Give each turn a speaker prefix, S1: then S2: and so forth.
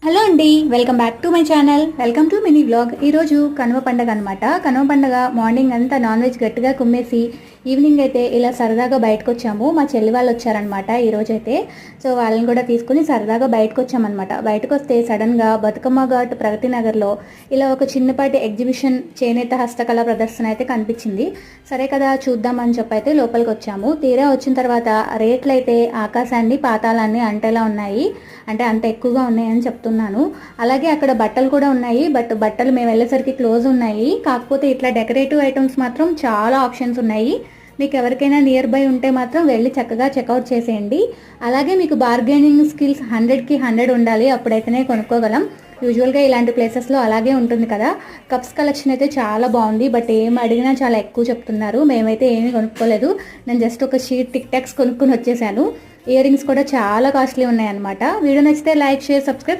S1: Hello అండి, welcome back to my channel. Welcome to mini vlog. ఈరోజు కనుమ పండగ అనమాట. కనుమ పండగ మార్నింగ్ అంతా నాన్ వెజ్ గట్టిగా కుమ్మేసి ఈవినింగ్ అయితే ఇలా సరదాగా బయటకు వచ్చాము. మా చెల్లి వాళ్ళు వచ్చారనమాట ఈరోజైతే. సో వాళ్ళని కూడా తీసుకుని సరదాగా బయటకు వచ్చామన్నమాట. బయటకు వస్తే సడన్గా బతుకమ్మ ఘాట్ ప్రగతి నగర్లో ఇలా ఒక చిన్నపాటి ఎగ్జిబిషన్ చేనేత హస్తకళ ప్రదర్శన అయితే కనిపించింది. సరే కదా చూద్దామని చెప్పి అయితే లోపలికి వచ్చాము. తీరా వచ్చిన తర్వాత రేట్లు అయితే ఆకాశాన్ని పాతాళాన్ని అంటేలా ఉన్నాయి, అంటే అంత ఎక్కువగా ఉన్నాయని చెప్తున్నాను. అలాగే అక్కడ బట్టలు కూడా ఉన్నాయి, బట్ బట్టలు మేము వెళ్ళేసరికి క్లోజ్ ఉన్నాయి. కాకపోతే ఇట్లా డెకరేటివ్ ఐటమ్స్ మాత్రం చాలా ఆప్షన్స్ ఉన్నాయి. మీకు ఎవరికైనా నియర్ బై ఉంటే మాత్రం వెళ్ళి చక్కగా చెక్అవుట్ చేసేయండి. అలాగే మీకు బార్గెనింగ్ స్కిల్స్ 100కి 100 ఉండాలి, అప్పుడైతేనే కొనుక్కోగలం. యూజువల్గా ఇలాంటి ప్లేసెస్లో అలాగే ఉంటుంది కదా. కప్స్ కలెక్షన్ అయితే చాలా బాగుంది, బట్ ఏం అడిగినా చాలా ఎక్కువ చెప్తున్నారు. మేమైతే ఏమీ కొనుక్కోలేదు. నేను జస్ట్ ఒక షీట్ టిక్ టాక్స్ కొనుక్కొని వచ్చేసాను. ఇయర్ రింగ్స్ కూడా చాలా కాస్ట్లీ ఉన్నాయి అనమాట. వీడియో నచ్చితే లైక్, షేర్, సబ్స్క్రైబ్.